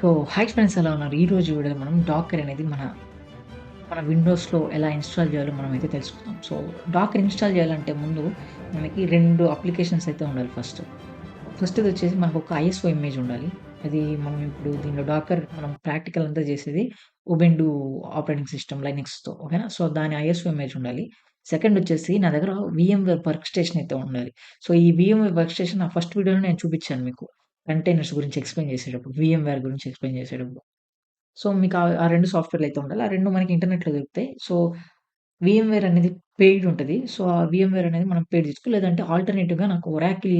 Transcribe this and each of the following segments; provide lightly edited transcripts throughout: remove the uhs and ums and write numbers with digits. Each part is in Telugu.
సో, హాయ్ ఫ్రెండ్స్ ఎలా ఉన్నారు? ఈరోజు వీడియోలో మనం డాకర్ అనేది మన మన విండోస్‌లో ఎలా ఇన్‌స్టాల్ చేయాలో మనమైతే తెలుసుకుందాం. సో, డాకర్ ఇన్‌స్టాల్ చేయాలంటే ముందు మనకి 2 అప్లికేషన్స్ అయితే ఉండాలి ఫస్ట్. ఫస్ట్‌దొచ్చేసి మనకొక ఐఎస్ఓ ఇమేజ్ ఉండాలి. అది మనం ఇప్పుడు దీనిలో డాకర్ మనం ప్రాక్టికల్ అంతా చేసేది ఉబుంటూ ఆపరేటింగ్ సిస్టమ్ లైనక్స్‌తో ఓకేనా? సో, దాని ఐఎస్ఓ ఇమేజ్ ఉండాలి. సెకండ్ వచ్చేసి నా దగ్గర వీఎంవేర్ వర్క్ స్టేషన్ అయితే ఉండాలి. సో, ఈ వీఎంవేర్ వర్క్ స్టేషన్ నా ఫస్ట్ వీడియోలో నేను చూపించాను మీకు. కంటైనర్స్ గురించి ఎక్స్‌ప్లెయిన్ చేసేటప్పుడు, వీఎంవేర్ గురించి ఎక్స్‌ప్లెయిన్ చేసేటప్పుడు. సో, మీకు ఆ 2 సాఫ్ట్‌వేర్‌లయితే ఉండాలి. ఆ 2 మనకి ఇంటర్నెట్‌లో దొరుకుతాయి. సో, వీఎంవేర్ అనేది పెయిడ్ ఉంటది. సో, ఆ వీఎంవేర్ అనేది మనం పెయిడ్ తీసుకోవాలి. లేదంటే ఆల్టర్‌నేటివ్‌గా నాకు ఒరాకిల్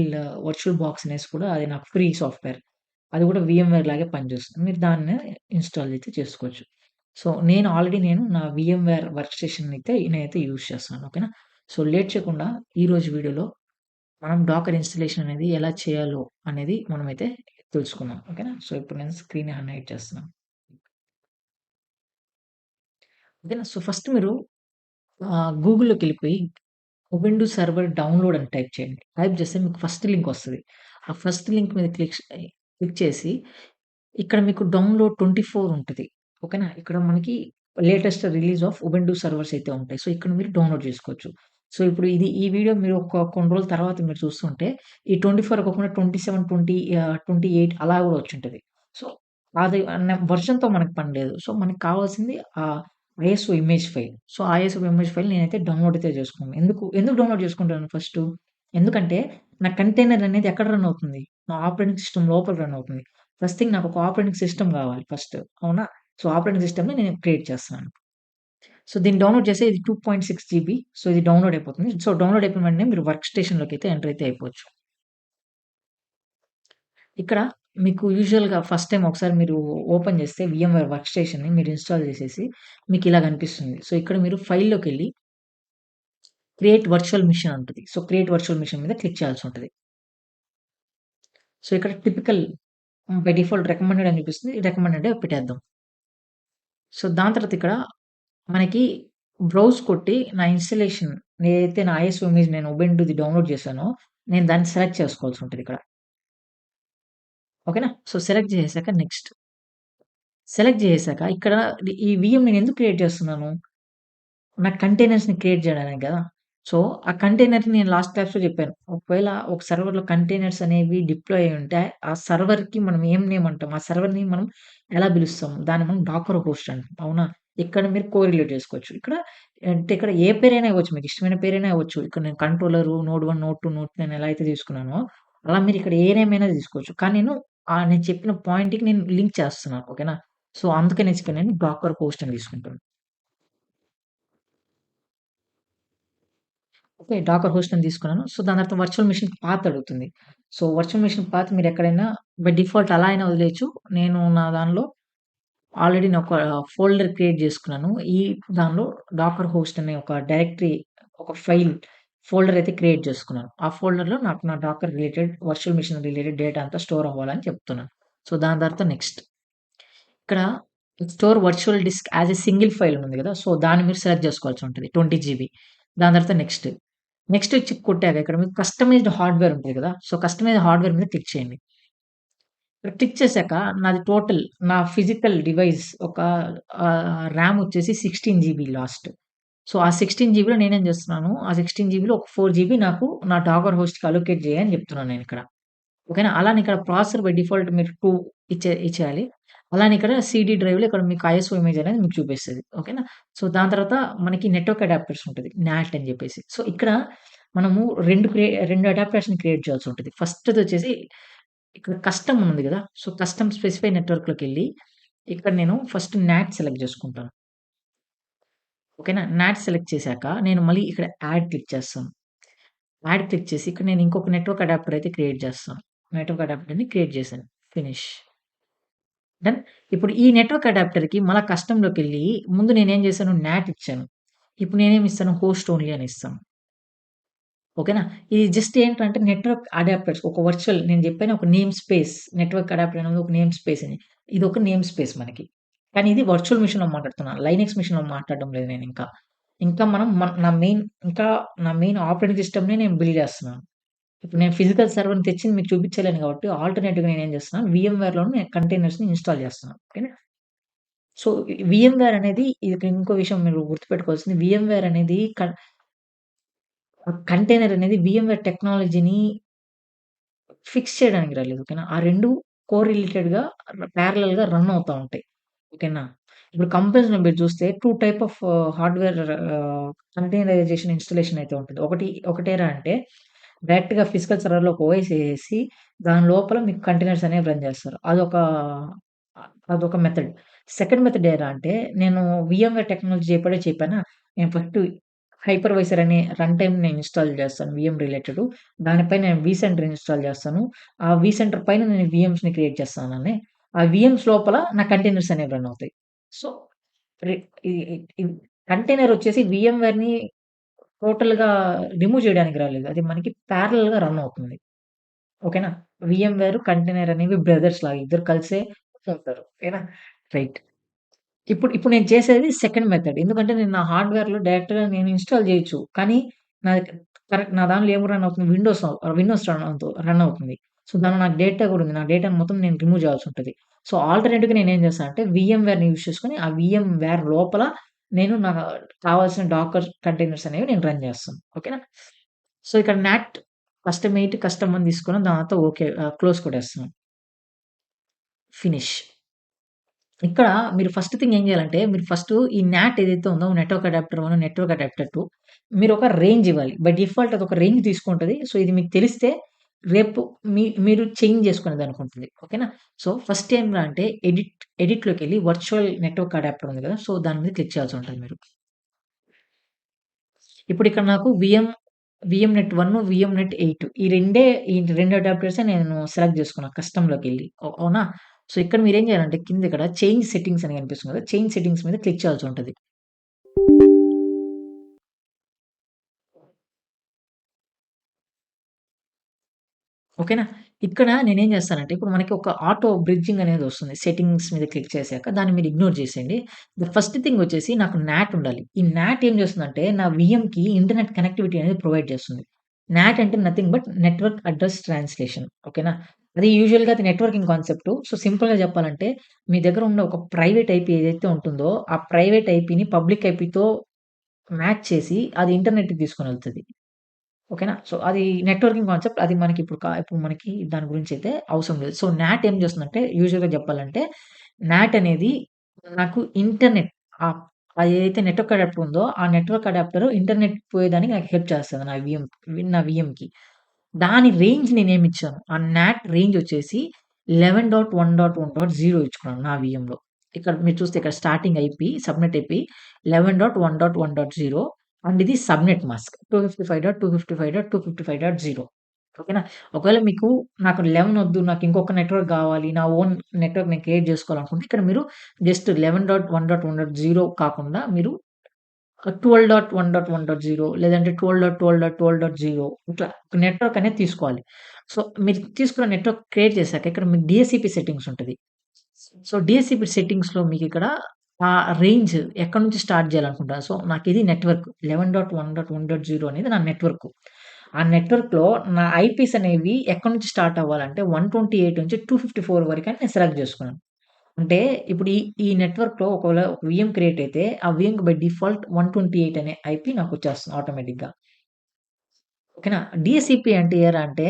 వర్చువల్ బాక్స్ అనేసి కూడా అది నాకు ఫ్రీ సాఫ్ట్‌వేర్. అది కూడా వీఎంవేర్ లాగే పనిచేస్తుంది. మీరు దాన్ని ఇన్‌స్టాల్ అయితే చేసుకోవచ్చు. సో, నేను నా వీఎంవేర్ వర్క్ స్టేషన్ అయితే నేనైతే యూజ్ చేస్తున్నాను. ఓకేనా? సో, లేట్ చేయకుండా ఈరోజు వీడియోలో మనం డాకర్ ఇన్‌స్టాలేషన్ అనేది ఎలా చేయాలో అనేది మనమైతే తెలుసుకుందాం. ఓకేనా? సో, ఇప్పుడు నేను స్క్రీన్ హైలైట్ చేస్తున్నాను. ఓకేనా? సో, ఫస్ట్ మీరు గూగుల్‌లోకెళ్ళిపోయి ఉబుంటూ సర్వర్ డౌన్‌లోడ్ అని టైప్ చేయండి. టైప్ చేస్తే మీకు ఫస్ట్ లింక్ వస్తది. ఆ ఫస్ట్ లింక్ మీద క్లిక్ చేసి ఇక్కడ మీకు డౌన్‌లోడ్ 24 ఉంటది. ఓకేనా? ఇక్కడ మనకి latest release of Ubuntu servers అయితే ఉంటాయి. సో, ఇక్కడ మీరు డౌన్‌లోడ్ చేసుకోవచ్చు. సో, ఇప్పుడు ఈ వీడియో మీరు కొన్ని రోజుల తర్వాత మీరు చూస్తుంటే ఈ 24 కాకుండా 27, 28 అలా కూడా వచ్చుంటది. సో, అది వెర్షన్‌తో మనకు పని లేదు. సో, మనకు కావాల్సింది ISO image file. So, ISO image file నేనైతే డౌన్‌లోడ్ అయితే చేసుకున్నాను. ఎందుకు డౌన్‌లోడ్ చేసుకుంటాను ఫస్టు? ఎందుకంటే నా కంటైనర్ అనేది ఎక్కడ రన్ అవుతుంది? నా ఆపరేటింగ్ సిస్టమ్ లోపల రన్ అవుతుంది. ఫస్ట్ థింగ్ నాకొక ఆపరేటింగ్ సిస్టమ్ గావాలి ఫస్ట్. అవునా? సో, ఆపరేటింగ్ సిస్టమ్‌ని నేను క్రియేట్ చేస్తున్నాను. సో, దీన్ని డౌన్‌లోడ్ చేస్తే ఇది 2.6 జీబీ. సో, ఇది డౌన్‌లోడ్ అయిపోతుంది. సో, డౌన్‌లోడ్ అయిపోయిన వెంటనే మీరు వర్క్ స్టేషన్‌లోకైతే ఎంటర్ అయితే అయిపోవచ్చు. ఇక్కడ మీకు యూజువల్‌గా ఫస్ట్ టైమ్ ఒకసారి మీరు ఓపెన్ చేస్తే వీఎంవేర్ వర్క్ స్టేషన్‌ని మీరు ఇన్‌స్టాల్ చేసేసి మీకిలా కనిపిస్తుంది. సో, ఇక్కడ మీరు ఫైల్‌లోకెళ్ళి క్రియేట్ వర్చువల్ మిషన్ ఉంటది. సో, క్రియేట్ వర్చువల్ మిషన్ మీద క్లిక్ చేయాల్సుంటది. సో, ఇక్కడ టిపికల్ బై డిఫాల్ట్ రికమెండెడ్ అని చూపిస్తుంది. రికమెండెడే పెట్టేద్దాం. సో, దాని తర్వాత ఇక్కడ మనకి బ్రౌజ్ కొట్టి నా ఇన్‌స్టాలేషన్ ఏదైతే నా ఐఎస్ఓ ఇమేజ్ నేను ఉబుంటూది డౌన్‌లోడ్ చేశానో, నేను దాన్ని సెలెక్ట్ చేసుకోవాల్సి ఉంటదిక్కడ. ఓకేనా? సో, సెలెక్ట్ చేసేసాక నెక్స్ట్. సెలెక్ట్ చేసేసాక ఇక్కడ ఈ వీఎం నేనెందుకు క్రియేట్ చేస్తున్నాను? నా కంటైనర్స్‌ని క్రియేట్ చేయడానికి గదా! సో, ఆ కంటైనర్‌ని నేను లాస్ట్ క్లాస్‌లో చెప్పాను. ఒకవేళ ఒక సర్వర్‌లో కంటైనర్స్ అనేవి డిప్లాయ్ అయ్యుంటే, ఆ సర్వర్‌కి మనం ఏం నేమ్ అంటాం? ఆ సర్వర్‌ని మనం ఎలా పిలుస్తాం? దాన్ని మనం డాకర్ హోస్ట్ అంటాం. అవునా? ఇక్కడ మీరు కోరిలేట్ చేసుకోవచ్చు. ఇక్కడ ఏ పేరైనా ఇవ్వచ్చు. మీకు ఇష్టమైన పేరైనా ఇవ్వచ్చు. ఇక్కడ నేను కంట్రోలరు, నోడ్ 1, నోడ్ 2, నోడ్ 3 నేను ఎలా అయితే తీసుకున్నానో, అలా మీరు ఇక్కడ ఏ నేమ్ అయినా తీసుకోవచ్చు. కానీ నేను చెప్పిన పాయింట్‌కి నేను లింక్ చేస్తున్నాను. ఓకేనా? సో, అందుకనేసి ఇక్కడ నేను డాకర్ హోస్ట్ అని తీసుకుంటున్నాను. ఓకే. డాకర్ హోస్ట్ అని తీసుకున్నాను. సో, దాని తర్వాత వర్చువల్ మెషిన్ పాత్ అడుగుతుంది. సో, వర్చువల్ మెషిన్ పాత్ మీరెక్కడైనా బై డిఫాల్ట్ అలా అయినా వదిలేయచ్చు. నేను నా దానిలో ఆల్రెడీ నేనొక ఫోల్డర్ క్రియేట్ చేసుకున్నాను. ఈ దానిలో డాకర్ హోస్ట్ అనే ఒక డైరెక్టరీ, ఒక ఫైల్ ఫోల్డర్ అయితే క్రియేట్ చేసుకున్నాను. ఆ ఫోల్డర్‌లో నాకు నా docker related, virtual machine related data అంతా స్టోర్ అవ్వాలని చెప్తున్నాను. సో, దాని తర్వాత నెక్స్ట్. ఇక్కడ store virtual disk as a single file ఉంది గదా! సో, దాన్ని మీరు సెలెక్ట్ చేసుకోవాల్సి ఉంటది. 20 జీబీ. దాని తర్వాత నెక్స్ట్. నెక్స్ట్ వచ్చి కొట్టాక ఇక్కడ మీకు కస్టమైజ్డ్ హార్డ్‌వేర్ ఉంటది కదా! సో, కస్టమైజ్డ్ హార్డ్‌వేర్ మీద క్లిక్ చేయండి. ఇక్కడ క్లిక్ చేసాక నాది టోటల్ నా ఫిజికల్ డివైస్ ఒక ర్యామ్ వచ్చేసి 16 జీబీ లాస్ట్. సో, ఆ 16 జీబీలో నేనేం చేస్తున్నాను, ఆ 16 జీబీలో ఒక 4 జీబీ నాకు నా డాకర్ హోస్ట్‌కి అలొకేట్ చేయి అని చెప్తున్నాను నేనిక్కడ. ఓకేనా? అలానే ఇక్కడ ప్రాసెసర్ బై డిఫాల్ట్ మీరు 2 ఇచ్చేయాలి. అలానే ఇక్కడ సీడీ డ్రైవ్‌లో ఇక్కడ మీకు ఐఎస్ఓ ఇమేజ్ అనేది మీకు చూపిస్తది. ఓకేనా? సో, దాని తర్వాత మనకి నెట్వర్క్ అడాప్టర్స్ ఉంటది. న్యాట్ అని చెప్పేసి. సో, ఇక్కడ మనము 2 అడాప్టర్స్‌ని క్రియేట్ చేయాల్సి ఉంటది. ఫస్ట్‌దొచ్చేసి ఇక్కడ కస్టమ్ ఉంది గదా! సో, కస్టమ్ స్పెసిఫై నెట్వర్క్‌లోకెళ్ళి ఇక్కడ నేను ఫస్ట్ న్యాట్ సెలెక్ట్ చేసుకుంటాను. ఓకేనా? న్యాట్ సెలెక్ట్ చేశాక నేను మళ్ళీ ఇక్కడ యాడ్ క్లిక్ చేస్తాను. యాడ్ క్లిక్ చేసి ఇక్కడ నేను ఇంకొక నెట్వర్క్ అడాప్టర్ అయితే క్రియేట్ చేస్తాను. నెట్వర్క్ అడాప్టర్‌ని క్రియేట్ చేశాను. ఫినిష్. డన్. ఇప్పుడు ఈ నెట్వర్క్ అడాప్టర్‌కి మళ్ళా కస్టమ్‌లోకెళ్ళి ముందు నేనేం చేశాను న్యాట్ ఇచ్చాను. ఇప్పుడు నేనేమి ఇస్తాను హోస్ట్ ఓన్లీ అని ఇస్తాను. ఓకేనా? ఇది జస్ట్ ఏంటంటే నెట్వర్క్ అడాప్టర్స్ ఒక వర్చువల్ నేను చెప్పాను ఒక నేమ్ స్పేస్. నెట్వర్క్ అడాప్టర్ అనేది ఒక నేమ్ స్పేస్ అని. ఇదొక నేమ్ స్పేస్ మనకి. కానీ ఇది వర్చువల్ మెషిన్‌లో మాట్లాడుతున్నాను. లైనక్స్ మెషిన్‌లో మాట్లాడడం లేదు నేనింకా. ఇంకా మనం మన నా మెయిన్ ఇంకా నా మెయిన్ ఆపరేటింగ్ సిస్టమ్‌ని నేను బిల్డ్ చేస్తున్నాను. ఇప్పుడు నేను ఫిజికల్ సర్వర్‌ని తెచ్చింది మీకు చూపించలేను కాబట్టి ఆల్టర్‌నేటివ్‌గా నేనేం చేస్తున్నాను, వీఎంవేర్‌లోనే నేను కంటైనర్స్‌ని ఇన్‌స్టాల్ చేస్తున్నాను. ఓకేనా. సో, వీఎంవేర్ అనేది ఇది ఇంకో విషయం మీరు గుర్తుపెట్టుకోవాల్సింది వీఎంవేర్ అనేది కంటైనర్ అనేది వీఎంవేర్ టెక్నాలజీని ఫిక్స్ చేయడానికి రాలేదు. ఓకేనా. ఆ 2 కోరిలేటెడ్‌గా పారలెల్‌గా రన్ అవుతా ఉంటాయి. ఓకేనా. ఇప్పుడు కంపెనీస్‌లో మీరు చూస్తే 2 type of hardware containerization installation అయితే ఉంటది. ఒకటేరా అంటే డైరెక్ట్‌గా ఫిజికల్ సర్వర్‌లో ఒక ఓఎస్ ఏసేసి దాని లోపల మీకు కంటైనర్స్ అనేవి రన్ చేస్తారు. అదొక మెథడ్. సెకండ్ మెథడ్ ఏరా అంటే నేను వీఎంవేర్ టెక్నాలజీ ఎప్పుడైతే చెప్పానా, నేను ఫస్ట్ హైపర్వైజర్ అనే రన్ టైమ్ నేను ఇన్‌స్టాల్ చేస్తాను వీఎం రిలేటెడ్. దానిపైన నేను వీసెంటర్ ఇన్‌స్టాల్ చేస్తాను. ఆ వీసెంటర్ పైన నేను వీఎమ్స్‌ని క్రియేట్ చేస్తానని. ఆ వీఎమ్స్ లోపల నా కంటైనర్స్ అనేవి రన్ అవుతాయి. సో, రి ఈ ఈ ఈ కంటైనర్ వచ్చేసి వీఎంవేర్‌ని టోటల్‌గా రిమూవ్ చేయడానికి రాలేదు. అది మనకి పారలెల్‌గా రన్ అవుతుంది. ఓకేనా. వీఎంవేర్, కంటైనర్ అనేవి బ్రదర్స్ లాగా ఇద్దరు కలిసే ఉంటారు. ఓకేనా. రైట్. ఇప్పుడు నేను చేసేది సెకండ్ మెథడ్. ఎందుకంటే నేను నా హార్డ్‌వేర్‌లో డైరెక్ట్‌గా నేను ఇన్‌స్టాల్ చేయొచ్చు. కానీ నాది కరెక్ట్ నా దాంట్లో ఏం రన్ అవుతుంది విండోస్ రన్ అవుతుంది. సో, దాంట్లో నాకు డేటా కూడా ఉంది. నా డేటాను మొత్తం నేను రిమూవ్ చేయాల్సుంటది. సో, ఆల్టర్‌నేట్‌గా నేనేం చేస్తానంటే వీఎంవేర్‌ని యూజ్ చేసుకొని ఆ వీఎంవేర్ లోపల నేను నాకు కావాల్సిన డాకర్ కంటైనర్స్ అనేవి నేను రన్ చేస్తాను. ఓకేనా. సో, ఇక్కడ నాట్ కస్టమ్ 8, కస్టమ్ 1 తీసుకున్నాం. దాని తర్వాత ఓకే. క్లోజ్ కొట్టేస్తున్నాం. ఫినిష్. ఇక్కడ మీరు ఫస్ట్ థింగ్ ఏం చేయాలంటే, మీరు ఫస్టు ఈ న్యాట్ ఏదైతే ఉందో నెట్వర్క్ అడాప్టర్ 1, నెట్వర్క్ అడాప్టర్ 2 మీరొక రేంజ్ ఇవ్వాలి. బై డిఫాల్ట్ అదొక రేంజ్ తీసుకుంటది. సో, ఇది మీకు తెలిస్తే రేపు మీరు చేంజ్ చేసుకునేదనుకుంటది. ఓకేనా. సో, ఫస్ట్ ఏంట్రా అంటే ఎడిట్‌లోకెళ్ళి వర్చువల్ నెట్వర్క్ అడాప్టర్ ఉంది కదా! సో, దాని మీద క్లిక్ చేయాల్సుంటది మీరు. ఇప్పుడిక్కడ నాకు వీఎంనెట్ 1, వీఎంనెట్ 8 ఈ 2 అడాప్టర్సే నేను సెలెక్ట్ చేసుకున్నా కస్టమ్‌లోకెళ్ళి. అవునా? సో, ఇక్కడ మీరేం చేయాలంటే కింద ఇక్కడ చేంజ్ సెట్టింగ్స్ అని కనిపిస్తుంది కదా! చేంజ్ సెట్టింగ్స్ మీద క్లిక్ చేయాల్సుంటది. ఓకేనా? ఇక్కడ నేనేం చేస్తానంటే, ఇప్పుడు మనకి ఒక ఆటో బ్రిడ్జింగ్ అనేదొస్తుంది. సెట్టింగ్స్ మీద క్లిక్ చేశాక దాన్ని మీరు ఇగ్నోర్ చేసేయండి. ద ఫస్ట్ థింగ్ వచ్చేసి నాకు న్యాట్ ఉండాలి. ఈ న్యాట్ ఏం చేస్తుందంటే, నా వీఎంకి ఇంటర్నెట్ కనెక్టివిటీ అనేది ప్రొవైడ్ చేస్తుంది. న్యాట్ అంటే nothing but network address translation. ఓకేనా? అది యూజువల్‌గా అది నెట్వర్కింగ్ కాన్సెప్ట్. సో, సింపుల్‌గా చెప్పాలంటే, మీ దగ్గర ఉన్న ఒక ప్రైవేట్ ఐపీ ఏదైతే ఉంటుందో, ఆ ప్రైవేట్ ఐపీని పబ్లిక్ ఐపీతో మ్యాచ్ చేసి అది ఇంటర్నెట్‌కి తీసుకొనెళ్తది. ఓకేనా. సో, అది నెట్వర్కింగ్ కాన్సెప్ట్. అది ఇప్పుడు మనకి దాని గురించైతే అవసరం లేదు. సో, న్యాట్ ఏం చేస్తుందంటే యూజువల్‌గా చెప్పాలంటే, న్యాట్ అనేది నాకు ఇంటర్నెట్ ఆహ్, ఏదైతే నెట్వర్క్ అడాప్టర్ ఉందో, ఆ నెట్వర్క్ అడాప్టర్ ఇంటర్నెట్ పోయేదానికి నాకు హెల్ప్ చేస్తది నా వీఎంకి. దాని రేంజ్ నేనేమిచ్చాను, ఆ న్యాట్ రేంజ్ వచ్చేసి 11.1.1.0 ఇచ్చుకున్నాను నా వీఎంలో. ఇక్కడ మీరు చూస్తే ఇక్కడ starting IP, subnet IP 11.1.1.0 and ఇది సబ్‌నెట్ మాస్క్ 255.255.255.0. ఓకేనా. ఒకవేళ మీకు నాకు 11 వద్దు, నాకు ఇంకొక నెట్వర్క్ గావాలి, నా ఓన్ నెట్వర్క్ నేను క్రియేట్ జేసుకోవాలనుకుంటే, ఇక్కడ మీరు జస్ట్ 11.1.1.0 కాకుండా మీరు 12.1.1.0 లేదంటే 12.12.12.0 ఇట్లా ఒక నెట్వర్క్ అనేది తీసుకోవాలి. సో, మీరు తీసుకున్న నెట్వర్క్ క్రియేట్ చేసాక ఇక్కడ మీకు డీఎస్‌సీపీ సెట్టింగ్స్ ఉంటది. సో, డీఎస్‌సీపీ సెట్టింగ్స్‌లో మీకిక్కడ ఆ రేంజ్ ఎక్కడి నుంచి స్టార్ట్ చేయాలనుకుంటున్నారు. సో, నాకిది నెట్వర్క్ 11.1.1.0 అనేది నా నెట్వర్క్. ఆ నెట్వర్క్‌లో నా ఐపీస్ అనేవి ఎక్కడి నుంచి స్టార్ట్ అవ్వాలంటే 128 నుంచి 254 వరకని నేను సెలెక్ట్ చేసుకున్నాను. అంటే ఇప్పుడు ఈ నెట్వర్క్‌లో ఒకవేళ ఒక వీఎం క్రియేట్ అయితే, ఆ వీఎంకి బై డిఫాల్ట్ 128 అనే ఐపీ నాకొచ్చేస్తుంది ఆటోమేటిక్‌గా. ఓకేనా. డీఎస్‌సీపీ అంటే ఏరా అంటే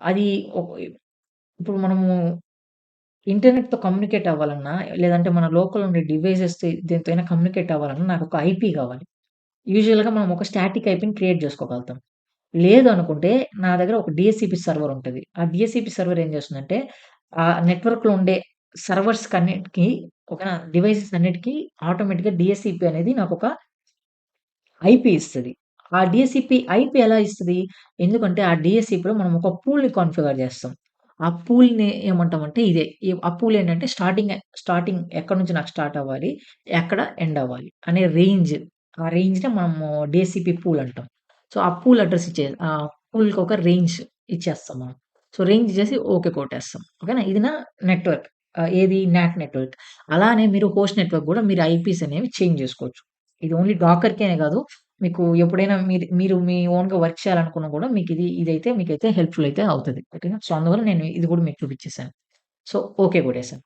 అది ఒక ఇప్పుడు మనము ఇంటర్నెట్‌తో కమ్యూనికేట్ అవ్వాలన్నా, లేదంటే మన లోకల్ ఉండే డివైసెస్‌తో దేనితోనైనా కమ్యూనికేట్ అవ్వాలన్నా నాకొక ఐపీ కావాలి. యూజువల్‌గా మనం ఒక స్టాటిక్ ఐపీని క్రియేట్ చేసుకోగలుగుతాం. లేదు అనుకుంటే నా దగ్గర ఒక డీఎస్‌సీపీ సర్వర్ ఉంటది. ఆ డీఎస్‌సీపీ సర్వర్ ఏం చేస్తుందంటే, ఆ నెట్వర్క్‌లో ఉండే సర్వర్స్‌కన్నిటికి ఓకేనా, డివైసెస్ అన్నిటికి ఆటోమేటిక్‌గా డీఎస్‌సీపీ అనేది నాకొక ఐపీ ఇస్తది. ఆ డీఎస్‌సీపీ ఐపీ ఎలా ఇస్తది? ఎందుకంటే ఆ డీఎస్‌సీపీలో మనం ఒక పూల్‌ని కాన్ఫిగర్ చేస్తాం. ఆ పూల్‌ని ఏమంటామంటే ఇదే. ఆ పూల్ ఏంటంటే స్టార్టింగ్ ఎక్కడి నుంచి నాకు స్టార్ట్ అవ్వాలి, ఎక్కడ ఎండ్ అవ్వాలి అనే రేంజ్. ఆ రేంజ్‌నే మనము డీఎస్‌సీపీ పూల్ అంటాం. సో, ఆ పూల్ అడ్రెస్ పూల్‌కి ఒక రేంజ్ ఇచ్చేస్తాం మనం. సో, రేంజ్ ఇచ్చేసి ఓకే కొట్టేస్తాం. ఓకేనా. ఇది నా నెట్వర్క్. ఏది న్యాట్ నెట్వర్క్. అలానే మీరు హోస్ట్ నెట్వర్క్ గూడా మీరు ఐపీస్ అనేవి చేంజ్ జేసుకోవచ్చు. ఇది ఓన్లీ డాకర్‌కే కాదు. మీకు ఎప్పుడైనా మీరు మీ ఓన్‌గా వర్క్ చేయాలనుకున్నా కూడా ఇదైతే మీకైతే హెల్ప్‌ఫుల్ అయితే అవుతది. ఓకేనా. సో, అందువల్ల నేను ఇది కూడా మీకు చూపించేసాను. సో, ఓకే కొట్టేసాను.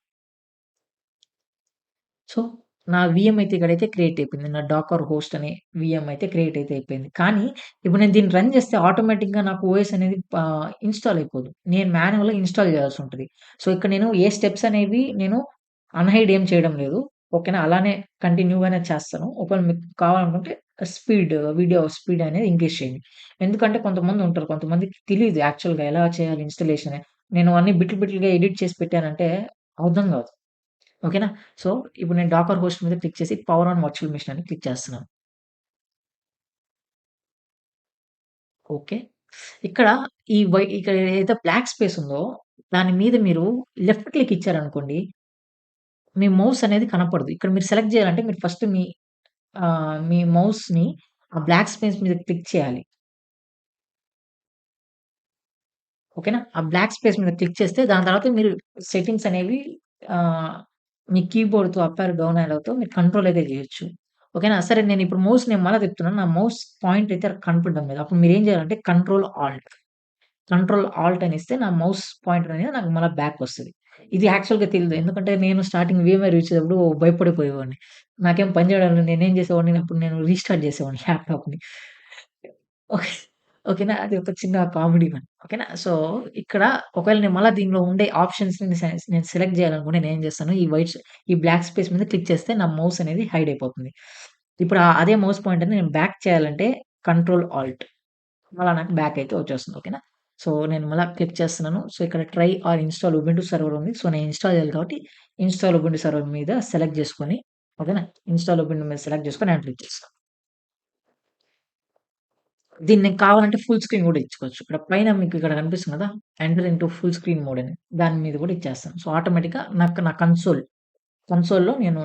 సో, నా వీఎం అయితే ఇక్కడైతే క్రియేట్ అయిపోయింది. నా డాకర్ హోస్ట్ అనే వీఎం అయితే క్రియేట్ అయితే అయిపోయింది. కానీ ఇప్పుడు నేను దీన్ని రన్ చేస్తే ఆటోమేటిక్‌గా నాకు ఓఎస్ అనేది ఇన్‌స్టాల్ అయిపోదు. నేను మాన్యువల్‌గా ఇన్‌స్టాల్ చేయాల్సి ఉంటది. సో, ఇక్కడ నేను ఏ స్టెప్స్ అనేవి నేను అన్‌హైడ్ ఏం చేయడం లేదు. ఓకేనా. అలానే కంటిన్యూగానే చేస్తాను. ఒకవేళ మీకు కావాలనుకుంటే వీడియో స్పీడ్ అనేది ఇంక్రీజ్ చేయండి. ఎందుకంటే కొంతమంది ఉంటారు. కొంతమందికి తెలీదు యాక్చువల్‌గా ఎలా చేయాలి ఇన్‌స్టాలేషన్. నేను అన్ని బిట్లు బిట్లుగా ఎడిట్ చేసి పెట్టానంటే అర్థం కాదు. ఓకేనా. సో, ఇప్పుడు నేను డాకర్ హోస్ట్ మీద క్లిక్ చేసి పవర్ ఆన్ వర్చువల్ మెషిన్ అని క్లిక్ చేస్తున్నాను. ఓకే. ఇక్కడ ఇక్కడ ఏదైతే బ్లాక్ స్పేస్ ఉందో దాని మీద మీరు లెఫ్ట్ క్లిక్ ఇచ్చారనుకోండి, మీ మౌస్ అనేది కనపడదు. ఇక్కడ మీరు సెలెక్ట్ చేయాలంటే మీరు ఫస్ట్ మీ మౌస్‌ని ఆ బ్లాక్ స్పేస్ మీద క్లిక్ చేయాలి. ఓకేనా. ఆ బ్లాక్ స్పేస్ మీద క్లిక్ చేస్తే దాని తర్వాత మీరు సెట్టింగ్స్ అనేవి ఆహ్, మీ కీబోర్డ్‌తో అప్ ఆర్ డౌన్ యారోతో మీరు కంట్రోల్ అయితే చేయొచ్చు. ఓకేనా. సరే నేనిప్పుడు మౌస్ నేను మళ్ళా చెప్తున్నాను. నా మౌస్ పాయింట్ అయితే కనపడడం లేదు. అప్పుడు మీరేం చేయాలంటే కంట్రోల్ ఆల్ట్ అని ఇస్తే నా మౌస్ పాయింటర్ అనేది నాకు మళ్ళా బ్యాక్ వస్తది. ఇది యాక్చువల్‌గా తెలీదు. ఎందుకంటే నేను స్టార్టింగ్ వీఎంఆర్ యూజ్ చేసేటప్పుడు భయపడిపోయేవాడిని. నాకేం పని చేయడం లేదు. నేనేం చేసేవాడిని అప్పుడు నేను రీస్టార్ట్ చేసేవాడిని ల్యాప్‌టాప్‌ని. ఓకే. ఓకేనా. అది ఒక చిన్న కామెడీ వన్. ఓకేనా. సో, ఇక్కడ ఒకవేళ నేను మళ్ళా దీనిలో ఉండే ఆప్షన్స్‌ని నేను సెలెక్ట్ చేయాలనుకుంటే నేనేం చేస్తాను, ఈ బ్లాక్ స్పేస్ మీద క్లిక్ చేస్తే నా మౌస్ అనేది హైడ్ అయిపోతుంది. ఇప్పుడు అదే మౌస్ పాయింటర్‌ని నేను బ్యాక్ చేయాలంటే కంట్రోల్ ఆల్ట్. మళ్ళా నాకు బ్యాక్ అయితే వచ్చేస్తుంది. ఓకేనా. సో, నేను మళ్ళా క్లిక్ చేస్తున్నాను. సో, ఇక్కడ try are install Ubuntu server ఉంది. సో, నేను ఇన్‌స్టాల్ చేయాలి కాబట్టి ఇన్‌స్టాల్ ఉబుంటూ సర్వర్ మీద సెలెక్ట్ చేసుకొని ఓకేనా. ఇన్‌స్టాల్ ఉబుంటూ మీద సెలెక్ట్ చేసుకొని నేను క్లిక్ చేస్తాను. దీన్ని కావాలంటే ఫుల్ స్క్రీన్ గూడా ఇచ్చుకోవచ్చు. ఇక్కడ పైన మీకు ఇక్కడ కనిపిస్తుంది గదా! Enter into full screen mode అని. దాని మీద గూడా ఇచ్చేస్తాను. సో, ఆటోమేటిక్‌గా నా కన్సోల్‌లో నేను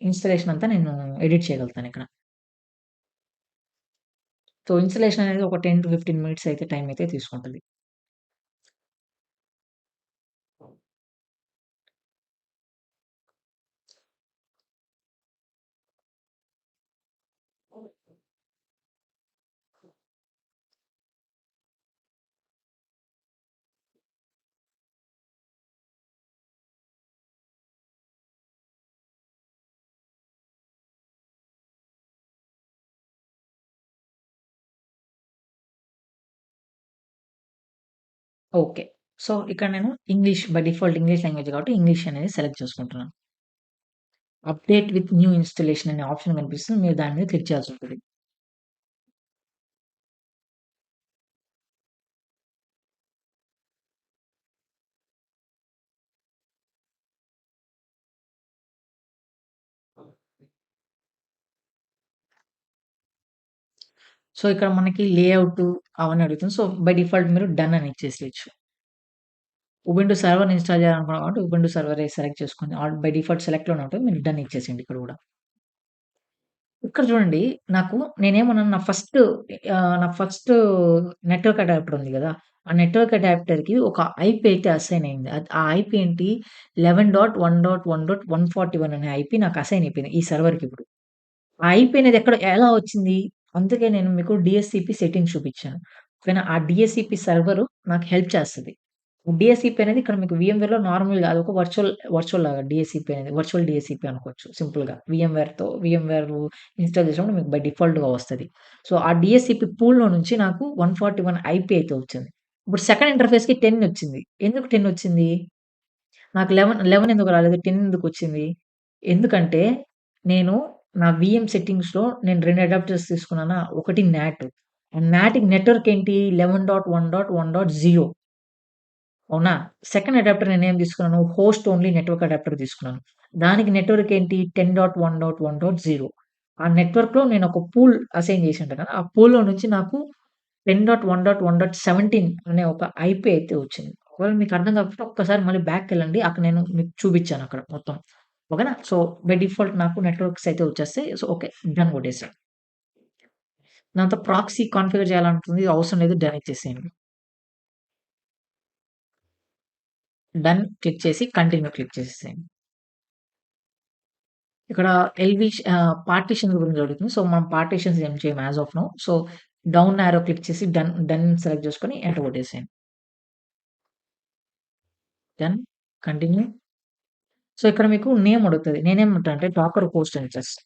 ఇన్‌స్టాలేషన్ అంతా నేను ఎడిట్ చేయగలుగుతానిక్కడ. సో, ఇన్‌స్టాలేషన్ అనేది ఒక 10-15 మినిట్స్ అయితే టైమ్ అయితే తీసుకుంటది. ఓకే. సో, ఇక్కడ నేను బై డిఫాల్ట్ ఇంగ్లీష్ లాంగ్వేజ్ కాబట్టి ఇంగ్లీష్ అనేది సెలెక్ట్ చేసుకుంటున్నాను. అప్డేట్ విత్ న్యూ ఇన్‌స్టాలేషన్ అనే ఆప్షన్ కనిపిస్తుంది. మీరు దాని మీద క్లిక్ చేయాల్సుంటది. సో, ఇక్కడ మనకి లేఔట్ అవన్నీ అడుగుతుంది. సో, బై డిఫాల్ట్ మీరు డన్ అని ఇచ్చేసేయొచ్చు. ఉబుంటూ సర్వర్‌ని ఇన్‌స్టాల్ చేయాలనుకున్నాం కాబట్టి ఉబుంటూ సర్వరే సెలెక్ట్ చేసుకొని బై డిఫాల్ట్ సెలెక్ట్‌లోనే ఉంటది. మీరు డన్ ఇచ్చేసేయండి ఇక్కడ గూడా. ఇక్కడ చూడండి నేనేమన్నాను నా ఫస్ట్ నెట్వర్క్ అడాప్టర్ ఉంది గదా! ఆ నెట్వర్క్ అడాప్టర్‌కి ఒక ఐపీ అయితే అసైన్ అయింది. ఆ ఐపీ ఏంటి 11.1.1.141 అనే ఐపీ నాకు అసైన్ అయిపోయింది ఈ సర్వర్‌కిప్పుడు. ఆ ఐపీ అనేది ఎలా వచ్చింది? అందుకే నేను మీకు డీఎస్‌సీపీ సెట్టింగ్స్ చూపిచ్చాను. ఓకేనా. ఆ డీఎస్‌సీపీ సర్వరు నాకు హెల్ప్ చేస్తది. డీఎస్‌సీపీ అనేది ఇక్కడ మీకు వీఎంవేర్‌లో నార్మల్‌గా అదొక వర్చువల్ లాగా డీఎస్‌సీపీ అనేది. వర్చువల్ డీఎస్‌సీపీ అనుకోవచ్చు సింపుల్‌గా. వీఎంవేర్ ఇన్‌స్టాల్ చేసినప్పుడు మీకు బై డిఫాల్ట్‌గా వస్తది. సో, ఆ డీఎస్‌సీపీ పూల్‌లో నుంచి నాకు 141 ఐపీ అయితే వచ్చింది. ఇప్పుడు సెకండ్ ఇంటర్ఫేస్‌కి 10 వచ్చింది. ఎందుకు 10 వచ్చింది? నాకు 11 ఎందుకు రాలేదు? 10 ఎందుకొచ్చింది? ఎందుకంటే నేను నా వీఎం సెట్టింగ్స్‌లో నేను 2 అడాప్టర్స్ తీసుకున్నానా? ఒకటి నాట్. నాట్‌కి నెట్వర్క్ ఏంటి 11.1.1.0 అవునా? సెకండ్ అడాప్టర్ నేనేం తీసుకున్నాను? హోస్ట్ ఓన్లీ నెట్వర్క్ అడాప్టర్ తీసుకున్నాను. దానికి నెట్వర్క్ ఏంటి 10.1.1.0. ఆ నెట్వర్క్‌లో నేను ఒక పూల్ అసైన్ చేసుంటా కదా! ఆ పూల్‌లో నుంచి నాకు 10.1.1.17 అనే ఒక ఐపీ అయితే వచ్చింది. ఒకవేళ మీకు అర్థం కాకపోతే ఒక్కసారి మళ్ళీ బ్యాక్‌కెళ్ళండి. అక్కడ నేను మీకు చూపిచ్చాను అక్కడ మొత్తం. ఓకేనా? సో, బై డిఫాల్ట్ నాకు నెట్వర్క్స్ అయితే వచ్చేస్తాయి. So, okay. డన్ కొట్టేసా. దాంతో ప్రాక్సీ కాన్ఫిగర్ చేయాలనుకుంది అవసరం లేదు. డన్ ఇచ్చేసేయండి. డన్ క్లిక్ చేసి కంటిన్యూ క్లిక్ చేసేసేయండి. ఇక్కడ పార్టిషన్స్ గురించి అడుగుతుంది. సో, మనం పార్టిషన్స్ ఏం చేయము as of now. So, down arrow click చేసి డన్ సెలెక్ట్ చేసుకొని ఎంటర్ కొట్టేసేయండి. డన్. కంటిన్యూ. సో, ఇక్కడ మీకు నేమ్ అడుగుతది. నేనేమంటా అంటే డాకర్ హోస్ట్ అని ఇచ్చేస్తా.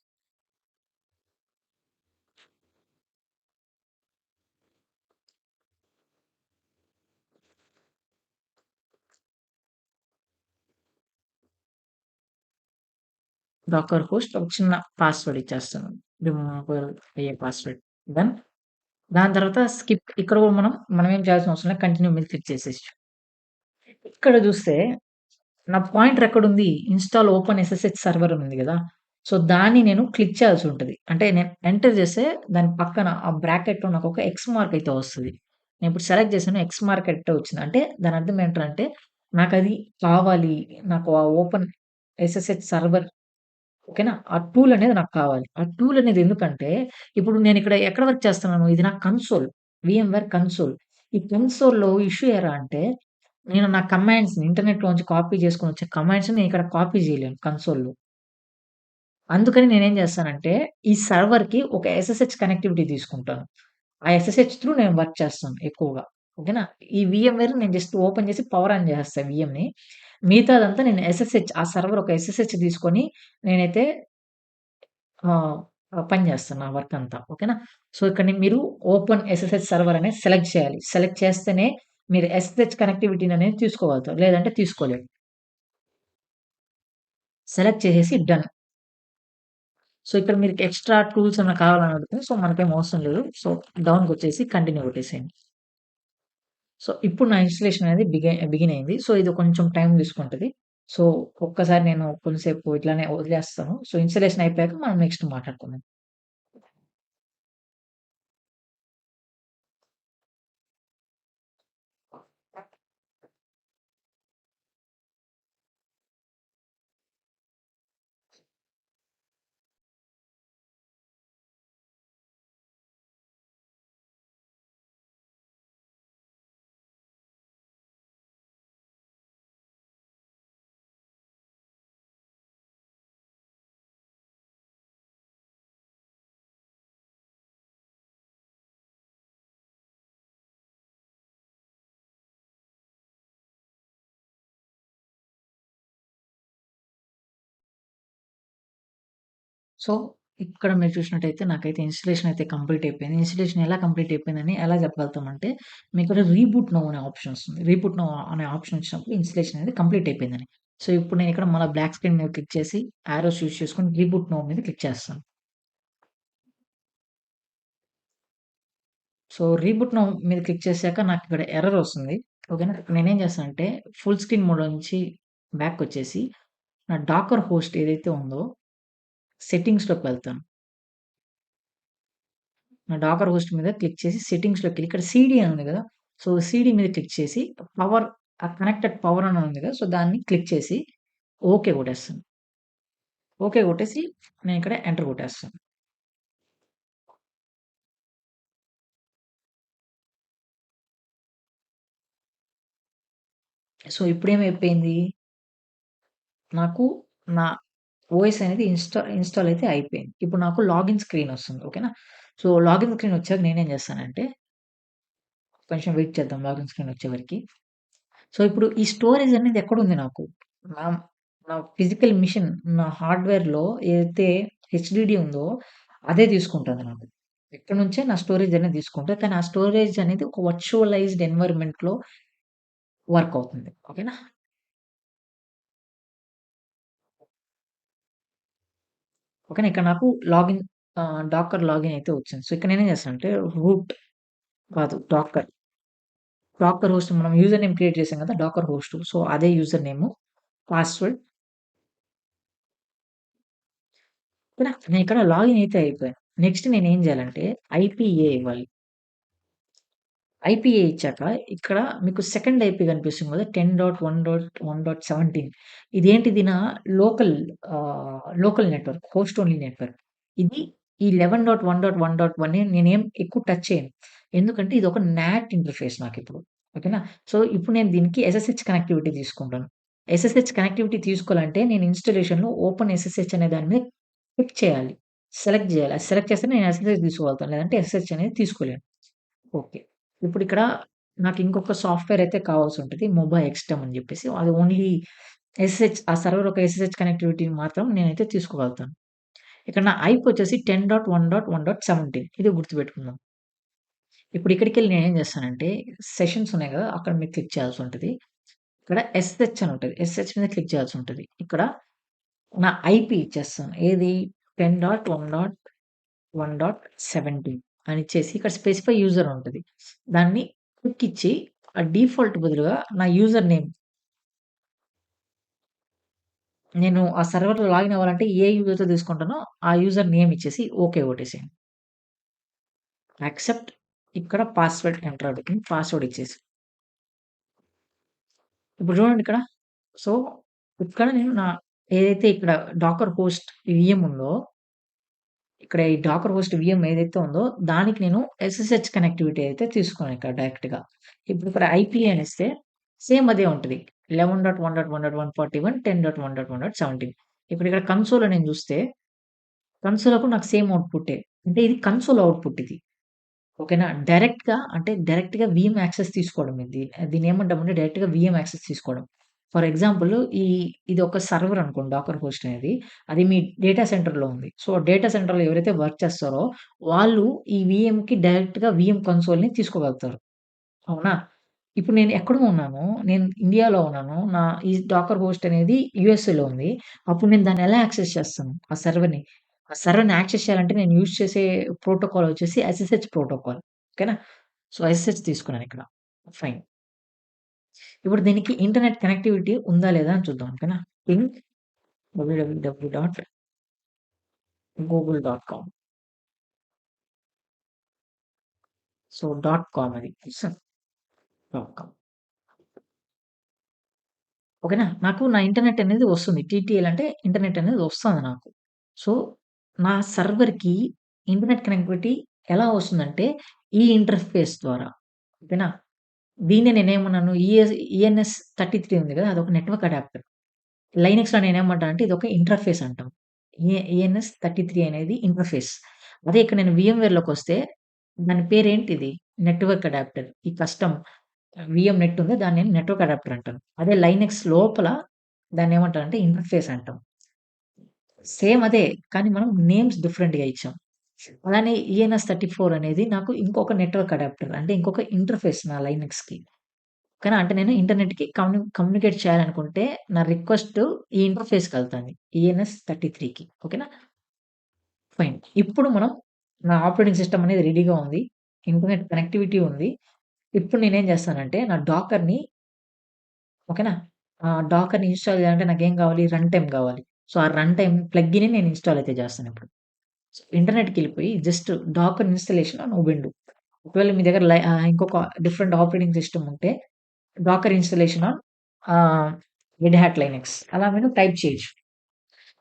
డాకర్ హోస్ట్ ఒక చిన్న పాస్వర్డ్ ఇచ్చేస్తాను. రిమూవబుల్ అయ్యే పాస్వర్డ్. డన్. దాని తర్వాత స్కిప్ ఇక్కడ కూడా మనం ఏం చేయాల్సిన అవసరం లేదు. కంటిన్యూ మీద క్లిక్ చేసేయొచ్చు. ఇక్కడ చూస్తే నా పాయింటర్ ఎక్కడుంది? ఇన్‌స్టాల్ ఓపెన్ ఎస్ఎస్‌హెచ్ సర్వర్ అని ఉంది గదా! సో, దాన్ని నేను క్లిక్ చేయాల్సి ఉంటది. అంటే నేను ఎంటర్ చేస్తే దాని పక్కన ఆ బ్రాకెట్‌లో నాకొక ఎక్స్ మార్క్ అయితే వస్తది. నేను ఇప్పుడు సెలెక్ట్ చేశాను. ఎక్స్ మార్క్ ఎట్టో వచ్చింది. అంటే దాని అర్థం ఏంట్రా అంటే నాకది కావాలి. నాకు ఆ ఓపెన్ ఎస్ఎస్‌హెచ్ సర్వర్ ఓకేనా? ఆ టూల్ అనేది నాకు కావాలి. ఆ టూల్ అనేది ఎందుకంటే ఇప్పుడు నేనిక్కడ ఎక్కడ వర్క్ చేస్తున్నాను? ఇది నా కన్సోల్. వీఎంవేర్ కన్సోల్. ఈ కన్సోల్‌లో ఇష్యూ ఏరా అంటే నేను నా కమాండ్స్‌ని ఇంటర్నెట్‌లోంచి కాపీ చేసుకొనొచ్చే కమాండ్స్‌ని నేనిక్కడ కాపీ చేయలేను కన్సోల్‌లో. అందుకని నేనేం చేస్తానంటే, ఈ సర్వర్‌కి ఒక ఎస్ఎస్‌హెచ్ కనెక్టివిటీ తీసుకుంటాను. ఆ ఎస్ఎస్‌హెచ్ త్రూ నేను వర్క్ చేస్తాను ఎక్కువగా. ఓకేనా? ఈ వీఎంవేర్ నేను జస్ట్ ఓపెన్ చేసి పవర్ ఆన్ చేసేస్తా వీఎంని. మిగతాదంతా నేను ఎస్ఎస్‌హెచ్ ఆ సర్వర్ ఒక ఎస్ఎస్‌హెచ్ తీసుకొని నేనైతే ఆహ్, పని చేస్తాను నా వర్క్ అంతా. ఓకేనా? సో, ఇక్కడ మీరు ఓపెన్ ఎస్ఎస్‌హెచ్ సర్వర్ అనేది సెలెక్ట్ చేయాలి. సెలెక్ట్ చేస్తేనే మీరు ఎస్ఎస్‌హెచ్ కనెక్టివిటీననేది తీసుకోగలుగుతారు. లేదంటే తీసుకోలేరు. సెలెక్ట్ చేసేసి డన్. సో, ఇక్కడ మీకు ఎక్స్‌ట్రా టూల్స్ ఏమైనా కావాలని అడుగుతుంది. సో, మనకేం అవసరం లేదు. సో, డౌన్‌కొచ్చేసి కంటిన్యూ కొట్టేసేయండి. సో, ఇప్పుడు నా ఇన్‌స్టాలేషన్ అనేది బిగిన్ అయింది. సో, ఇది కొంచెం టైం తీసుకుంటది. సో, ఒక్కసారి నేను కొంతసేపు ఇట్లానే వదిలేస్తాను. సో, ఇన్‌స్టాలేషన్ అయిపోయాక మనం నెక్స్ట్ మాట్లాడుకుందాం. సో, ఇక్కడ మీరు చూసినట్టయితే నాకైతే ఇన్‌స్టాలేషన్ అయితే కంప్లీట్ అయిపోయింది. ఇన్‌స్టాలేషన్ ఎలా కంప్లీట్ అయిపోయిందని ఎలా చెప్పగలుగుతామంటే, మీకిక్కడ రీబూట్ నౌ అనే ఆప్షన్ వస్తుంది. రీబూట్ నౌ అనే ఆప్షన్ వచ్చినప్పుడు ఇన్‌స్టాలేషన్ అనేది కంప్లీట్ అయిపోయిందని. సో, ఇప్పుడు నేనిక్కడ మళ్ళా బ్లాక్ స్క్రీన్ మీద క్లిక్ చేసి, యారోస్ యూజ్ చేసుకొని రీబూట్ నౌ మీద క్లిక్ చేస్తాను. సో, రీబూట్ నౌ మీద క్లిక్ చేశాక నాకిక్కడ ఎర్రర్ వస్తుంది. ఓకేనా? నేనేం చేస్తానంటే, ఫుల్ స్క్రీన్ మోడ్‌లో నుంచి బ్యాక్‌కొచ్చేసి, నా డాకర్ హోస్ట్ ఏదైతే ఉందో సెట్టింగ్స్‌లోకి వెళ్తాను. నా డాకర్ హోస్ట్ మీద క్లిక్ చేసి సెట్టింగ్స్‌లోకెళ్ళి ఇక్కడ సీడీ అని ఉంది గదా! సో, సీడీ మీద క్లిక్ చేసి పవర్ కనెక్టెడ్ పవర్ అని ఉంది గదా! సో, దాన్ని క్లిక్ చేసి ఓకే కొట్టేస్తాను. ఓకే కొట్టేసి నేనిక్కడ ఎంటర్ కొట్టేస్తాను. సో, ఇప్పుడేమైపోయింది నాకు నా ఓఎస్ అనేది ఇన్‌స్టాల్ అయితే అయిపోయింది. ఇప్పుడు నాకు లాగిన్ స్క్రీన్ ఒస్తుంది. ఓకేనా? సో, లాగిన్ స్క్రీన్ వచ్చాక నేనేం చేస్తానంటే కొంచెం వెయిట్ చేద్దాం లాగిన్ స్క్రీన్ వచ్చే వరకి. సో, ఇప్పుడు ఈ స్టోరేజ్ అనేది ఎక్కడుంది నాకు? నా నా ఫిజికల్ మిషన్ నా హార్డ్‌వేర్‌లో ఏదైతే హెచ్‌డీడీ ఉందో అదే తీసుకుంటది నాకు. ఇక్కడ నుంచే నా స్టోరేజ్ అనేది తీసుకుంటది. కానీ ఆ స్టోరేజ్ అనేది ఒక వర్చువలైజ్డ్ ఎన్విరాన్మెంట్‌లో వర్క్ అవుతుంది. ఓకేనా? ఓకేనా? ఇక్కడ నాకు లాగిన్ డాకర్ లాగిన్ అయితే వచ్చింది. సో, ఇక్కడ నేనేం చేస్తానంటే రూట్ కాదు డాకర్ హోస్ట్ మనం యూజర్ నేమ్ క్రియేట్ చేసాం కదా! Docker host. సో, అదే యూజర్ నేము, పాస్వర్డ్ ఓకేనా? నేనిక్కడ లాగిన్ అయితే అయిపోయాను. నెక్స్ట్ నేనేం చేయాలంటే ఐపీఏ ఇవ్వాలి. ఐపీఏ ఇచ్చాక ఇక్కడ మీకు సెకండ్ ఐపీ కనిపిస్తుంది కదా! 10.1.1.17 ఇదేంటిది నా local local network. Host only network. ఇది ఈ 11.1.1.1 నేనేం ఎక్కువ టచ్ చేయను. ఎందుకంటే ఇదొక నాట్ ఇంటర్ఫేస్ నాకిప్పుడు. ఓకేనా? సో, ఇప్పుడు నేను దీనికి ఎస్ఎస్‌హెచ్ కనెక్టివిటీ తీసుకుంటాను. ఎస్ఎస్హెచ్ కనెక్టివిటీ తీసుకోవాలంటే నేను ఇన్‌స్టాలేషన్‌లో ఓపెన్ ఎస్ఎస్హెచ్ అనే దాని మీద క్లిక్ చేయాలి. సెలెక్ట్ జేయాలి. అది సెలెక్ట్ చేస్తే నేను ఎస్ఎస్హెచ్ తీసుకోగలుగుతాను. లేదంటే ఎస్ఎస్హెచ్ అనేది తీసుకోలేను. ఓకే. ఇప్పుడిక్కడ నాకు ఇంకొక సాఫ్ట్‌వేర్ అయితే కావాల్సుంటది. మొబా ఎక్స్‌టెమ్ అని జెప్పేసి. అది ఓన్లీ ఎస్ఎస్హెచ్ ఆ సర్వర్ ఒక ఎస్ఎస్హెచ్ కనెక్టివిటీని మాత్రం నేనైతే తీసుకోగలుగుతాను. ఇక్కడ నా ఐపీ వచ్చేసి 10.1.1.17 ఇది గుర్తుపెట్టుకుందాం. ఇప్పుడు ఇక్కడికెళ్ళి నేనేం చేస్తానంటే సెషన్స్ ఉన్నాయి గదా! అక్కడ మీరు క్లిక్ చేయాల్సుంటది. ఇక్కడ ఎస్‌హెచ్ అని ఉంటది. ఎస్‌హెచ్ మీద క్లిక్ చేయాల్సుంటది. ఇక్కడ నా ఐపీ ఇచ్చేస్తాను. ఏది 10.1.1.17 అని ఇచ్చేసి ఇక్కడ స్పెసిఫై యూజర్ ఉంటది. దాన్ని క్లిక్ ఇచ్చి ఆ డిఫాల్ట్ బదులుగా నా యూజర్ నేమ్ నేను ఆ సర్వర్‌లో లాగిన్ అవ్వాలంటే ఏ యూజర్‌తో తీసుకుంటానో ఆ యూజర్ నేమ్ ఇచ్చేసి ఓకే కొట్టేసేయండి. యాక్సెప్ట్ ఇక్కడ పాస్వర్డ్ ఎంటర్ అడుగుతుంది. పాస్వర్డ్ ఇచ్చేసి. ఇప్పుడు చూడండి ఇక్కడ. సో, ఇక్కడ నేను ఏదైతే ఇక్కడ డాకర్ హోస్ట్ వీఎం ఉందో, ఇక్కడ ఈ డాకర్ హోస్ట్ వీఎం ఏదైతే ఉందో, దానికి నేను ఎస్ఎస్హెచ్ కనెక్టివిటీ అయితే తీసుకున్నాను ఇక్కడ డైరెక్ట్‌గా. ఇప్పుడు ఇక్కడ ఐపీ అనేస్తే సేమ్ అదే ఉంటది. 11.1.1.141 10.1.1.17 ఇప్పుడు ఇక్కడ కన్సోల్‌లో నేను చూస్తే, కన్సోల్‌లో కూడా నాకు సేమ్ ఔట్‌పుట్టే. అంటే ఇది కన్సోల్ ఔట్‌పుట్ ఇది. ఓకేనా. డైరెక్ట్‌గా వీఎం యాక్సెస్ తీసుకోవడం ఇది. దీన్నేమంటామంటే డైరెక్ట్‌గా వీఎం యాక్సెస్ తీసుకోవడం. ఫర్ ఎగ్జాంపుల్ ఈ ఇది ఒక సర్వర్ అనుకోండి డాకర్ హోస్ట్ అనేది. అది మీ డేటా సెంటర్‌లో ఉంది. సో, డేటా సెంటర్‌లో ఎవరైతే వర్క్ చేస్తారో వాళ్ళు ఈ వీఎంకి డైరెక్ట్‌గా వీఎం కన్సోల్‌ని తీసుకోగలుగుతారు. అవునా? ఇప్పుడు నేను ఎక్కడో ఉన్నాను. నేను ఇండియాలో ఉన్నాను. ఈ డాకర్ హోస్ట్ అనేది యూఎస్ఏలో ఉంది. అప్పుడు నేను దాన్ని ఎలా యాక్సెస్ చేస్తాను? ఆ సర్వర్‌ని. ఆ సర్వర్‌ని యాక్సెస్ చేయాలంటే నేను యూజ్ చేసే ప్రోటోకాల్ వచ్చేసి ఎస్ఎస్హెచ్ ప్రోటోకాల్. ఓకేనా? సో, ఎస్ఎస్హెచ్ తీసుకున్నానిక్కడ. ఫైన్. ఇప్పుడు దీనికి ఇంటర్నెట్ కనెక్టివిటీ ఉందా? లేదా? అని చూద్దాం. ఓకేనా? Ping www.google.com. So, dot com అది. Dot com. ఓకేనా? నాకు నా ఇంటర్నెట్ అనేది వస్తుంది. టీటీఎల్ అంటే ఇంటర్నెట్ అనేది వస్తాంది నాకు. సో, నా సర్వర్‌కి ఇంటర్నెట్ కనెక్టివిటీ ఎలా వస్తుందంటే, ఈ ఇంటర్ఫేస్ ద్వారా. ఓకేనా? దీన్నే నేనేమన్నాను ఈఎన్ఎస్ 33 ఉంది గదా! అదొక నెట్వర్క్ అడాప్టర్. లైనక్స్‌లో నేనేమంటానంటే ఇదొక ఇంటర్ఫేస్ అంటాం. ఈఎన్ఎస్ 33 అనేది ఇంటర్ఫేస్. అదే ఇక్కడ నేను వీఎంవేర్‌లోకొస్తే దాని పేరేంటిది? Network adapter. ఈ కస్టమ్ వీఎం నెట్ ఉంది. దాన్ని నేను నెట్వర్క్ అడాప్టర్ అంటాను. అదే లైనక్స్ లోపల దాన్నేమంటారంటే ఇంటర్ఫేస్ అంటాం. సేమ్ అదే. కానీ మనం నేమ్స్ డిఫరెంట్‌గా ఇచ్చాం. అలానే ఈఎన్ఎస్ 34 అనేది నాకు ఇంకొక నెట్వర్క్ అడాప్టర్. అంటే ఇంకొక ఇంటర్ఫేస్ నా లైనక్స్‌కి. ఓకేనా? అంటే నేను ఇంటర్నెట్‌కి కమ్యూనికేట్ చేయాలనుకుంటే నా రిక్వెస్ట్ ఈ ఇంటర్ఫేస్‌కెళ్తాంది. ఈఎన్ఎస్ 33కి. ఓకేనా? ఫైన్. ఇప్పుడు మనం నా ఆపరేటింగ్ సిస్టమ్ అనేది రెడీగా ఉంది. ఇంటర్నెట్ కనెక్టివిటీ ఉంది. ఇప్పుడు నేనేం చేస్తానంటే నా డాకర్‌ని ఓకేనా? డాకర్‌ని ఇన్‌స్టాల్ చేయాలంటే నాకేం కావాలి? రన్ టైమ్ కావాలి. సో, ఆ రన్ టైమ్ ప్లగ్గిన్‌ని నేను ఇన్‌స్టాల్ అయితే చేస్తానిప్పుడు. ఇంటర్నెట్‌కెళ్ళిపోయి just Docker installation on Ubuntu. ఒకవేళ మీ దగ్గర ఇంకొక డిఫరెంట్ ఆపరేటింగ్ సిస్టమ్ ఉంటే Docker installation on ah, Red Hat Linux అలా మీరు టైప్ చేయొచ్చు.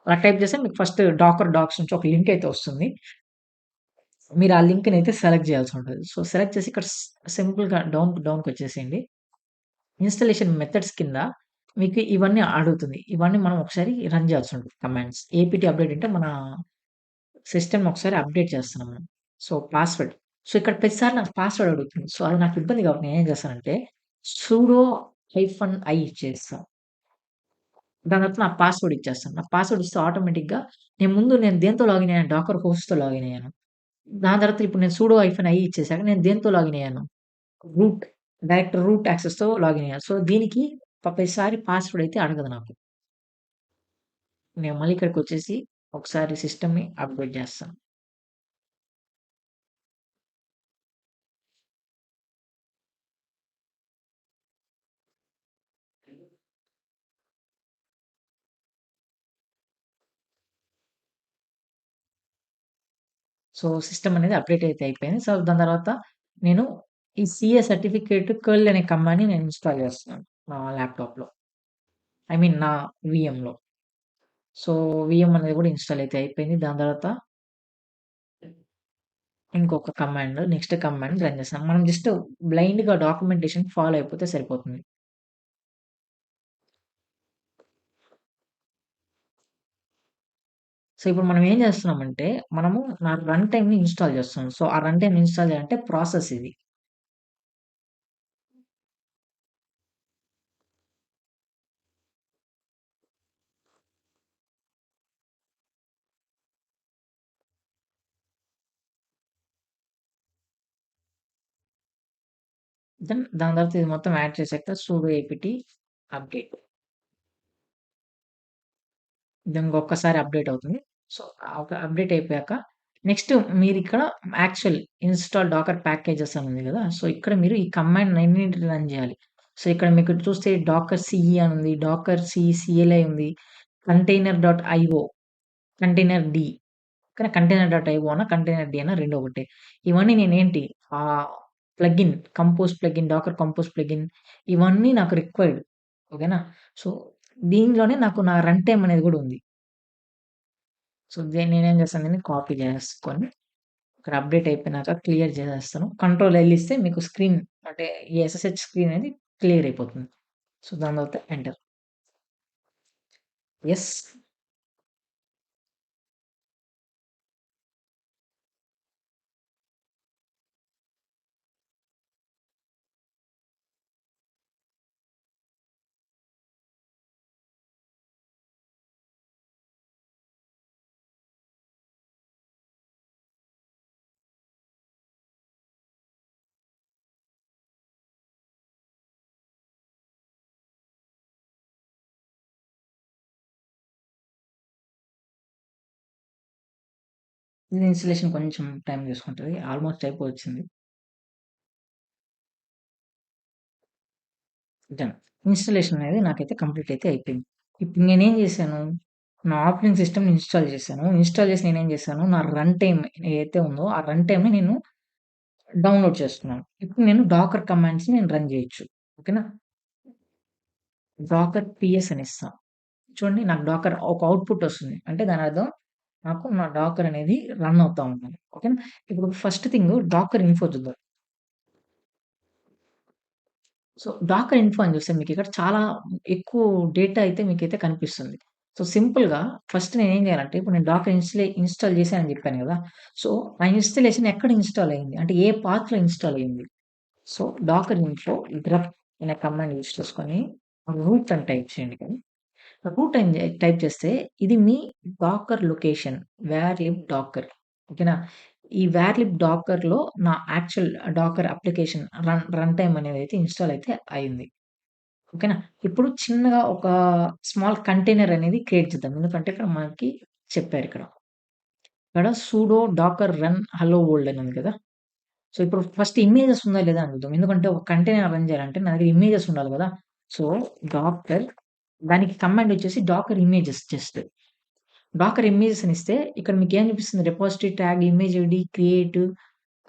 అలా టైప్ చేస్తే మీకు ఫస్ట్ డాకర్ డాక్స్ నుంచి ఒక లింక్ అయితే వస్తుంది. మీరు ఆ లింక్‌నైతే సెలెక్ట్ చేయాల్సి ఉంటది. సో, సెలెక్ట్ చేసి ఇక్కడ సింపుల్‌గా డౌన్‌కొచ్చేసేయండి. ఇన్‌స్టాలేషన్ మెథడ్స్ కింద మీకు ఇవన్నీ అడుగుతుంది. ఇవన్నీ మనం ఒకసారి రన్ చేయాల్సి ఉంటది కమాండ్స్. ఏపీటీ అప్డేట్ అంటే మన సిస్టమ్‌ని ఒకసారి అప్డేట్ చేస్తున్నాం మనం. So, password. సో, ఇక్కడ ప్రతిసారి నాకు పాస్వర్డ్ అడుగుతుంది. సో, అది నాకు ఇబ్బంది కాబట్టి నేనేం చేస్తానంటే సుడో హైఫన్ ఐ ఇచ్చేస్తా. దాని తర్వాత నా పాస్వర్డ్ ఇచ్చేస్తాను. నా పాస్వర్డ్ ఇస్తే ఆటోమేటిక్‌గా నేను దేనితో లాగిన్ అయ్యాను డాకర్ హోస్ట్‌తో లాగిన్ అయ్యాను. దాని తర్వాత ఇప్పుడు నేను సుడో హైఫన్ ఐ ఇచ్చేసాక నేను దేనితో లాగిన్ అయ్యాను? రూట్ రూట్ యాక్సెస్‌తో లాగిన్ అయ్యాను. సో, దీనికి ప్రతిసారి పాస్వర్డ్ అయితే అడగదు నాకు. నేను మళ్ళీ ఇక్కడికొచ్చేసి ఒకసారి సిస్టమ్‌ని అప్డేట్ చేస్తాను. సో, సిస్టమ్ అనేది అప్డేట్ అయితే అయిపోయింది. సో, దాని తర్వాత నేను ఈ సీఏ సర్టిఫికేట్ కర్ల్ అనే కమాండ్‌ని నేను ఇన్‌స్టాల్ చేస్తున్నాను నా ల్యాప్‌టాప్‌లో. ఐ మీన్ నా వీఎంలో. సో, వీఎం అనేది కూడా ఇన్‌స్టాల్ అయితే అయిపోయింది. దాని తర్వాత ఇంకొక కమాండ్ నెక్స్ట్ కమాండ్ రన్ చేస్తాం. మనం జస్ట్ బ్లైండ్‌గా డాక్యుమెంటేషన్ ఫాలో అయిపోతే సరిపోతుంది. సో, ఇప్పుడు మనం ఏం చేస్తున్నామంటే, మనము నా రన్ టైమ్‌ని ఇన్‌స్టాల్ చేస్తున్నాం. సో, ఆ రన్ టైమ్‌ని ఇన్‌స్టాల్ చేయాలంటే ప్రాసెస్ ఇది. దాని తర్వాత ఇది మొత్తం యాడ్ చేసాక సుడో ఏపిటి అప్డేట్. ఇది ఇంకొక్కసారి అప్డేట్ అవుతుంది. సో, ఒక అప్డేట్ అయిపోయాక నెక్స్ట్ మీరిక్కడ యాక్చువల్ ఇన్‌స్టాల్ డాకర్ ప్యాకేజెస్ అని ఉంది గదా! సో, ఇక్కడ మీరు ఈ కమాండ్‌లన్నిటిని రన్ జేయాలి. సో, ఇక్కడ మీకు చూస్తే డాకర్ సీఈ అని ఉంది. డాకర్ సీఎల్ఐ ఉంది. Container dot IO, container D. కానీ కంటైనర్ డాట్ ఐఓ అన్నా, కంటైనర్ డి అన్నా 2 ఒకటే. ఇవన్నీ నేనేంటి plugin compose plugin, docker compose plugin ఇవన్నీ నాకు రిక్వైర్డ్. ఓకేనా? సో, దీనిలోనే నాకు నా రన్ టైమ్ అనేది గూడా ఉంది. సో, నేనేం చేస్తాను దీన్ని కాపీ చేసేసుకొని, ఇక్కడ అప్డేట్ అయిపోయినాక క్లియర్ చేసేస్తాను. కంట్రోల్ ఎల్ ఇస్తే మీకు స్క్రీన్ అంటే ఈ ఎస్ఎస్‌హెచ్ స్క్రీన్ అనేది క్లియర్ అయిపోతుంది. సో, దాని తర్వాత ఎంటర్. యెస్. ఇది ఇన్‌స్టాలేషన్ కొంచెం టైమ్ తీసుకుంటది. ఆల్‌మోస్ట్ అయిపోవచ్చింది. డన్. ఇన్‌స్టాలేషన్ అనేది నాకైతే కంప్లీట్ అయితే అయిపోయింది. ఇప్పుడు నేనేం చేశాను, నా ఆపరేటింగ్ సిస్టమ్‌ని ఇన్‌స్టాల్ చేశాను. ఇన్‌స్టాల్ చేసి నేనేం చేశాను, నా రన్ టైమ్ ఏదైతే ఉందో, ఆ రన్ టైమ్‌ని నేను డౌన్‌లోడ్ చేసుకున్నాను. ఇప్పుడు నేను డాకర్ కమాండ్స్‌ని నేను రన్ చేయొచ్చు. ఓకేనా? డాకర్ పీఎస్ అని ఇస్తా. చూడండి నాకు డాకర్ ఒక ఔట్‌పుట్ వస్తుంది. అంటే దాని అర్థం నాకు నా డాకర్ అనేది రన్ అవుతా ఉందని. ఓకేనా? ఇప్పుడు ఫస్ట్ థింగ్ డాకర్ ఇన్ఫో చూద్దాం. సో, డాకర్ ఇన్ఫో అని చూస్తే మీకిక్కడ చాలా ఎక్కువ డేటా అయితే మీకైతే కనిపిస్తుంది. సో, సింపుల్‌గా ఫస్ట్ నేనేం చేయాలంటే, ఇప్పుడు నేను డాకర్ ఇన్‌స్టాల్ చేశానని చెప్పాను గదా! సో, ఆ ఇన్‌స్టాలేషన్ ఎక్కడ ఇన్‌స్టాల్ అయింది? అంటే ఏ పాత్‌లో ఇన్‌స్టాల్ అయింది? సో, డాకర్ ఇన్ఫో గ్రప్ అనే కమాండ్ యూజ్ చేసుకొని రూట్ అని టైప్ చేయండి. రూట్ అని టైప్ చేస్తే ఇది మీ Docker location var lib Docker. ఓకేనా? ఈ వేర్ లిబ్ డాకర్‌లో నా actual Docker application run time అనేదైతే ఇన్‌స్టాల్ అయితే అయింది. ఓకేనా? ఇప్పుడు చిన్నగా ఒక స్మాల్ కంటైనర్ అనేది క్రియేట్ చేద్దాం. ఎందుకంటే ఇక్కడ మనకి చెప్పారిక్కడ. ఇక్కడ sudo docker run hello world అని ఉంది కదా! సో, ఇప్పుడు ఫస్ట్ ఇమేజెస్ ఉందా లేదా అని చూద్దాం. ఎందుకంటే ఒక కంటైనర్ రన్ చేయాలంటే నా దగ్గర ఇమేజెస్ ఉండాలి కదా! సో, డాకర్ దానికి కమాండ్ వచ్చేసి docker images just. Docker images అని ఇస్తే ఇక్కడ మీకేం చూపిస్తుంది repository tag, image ID, create,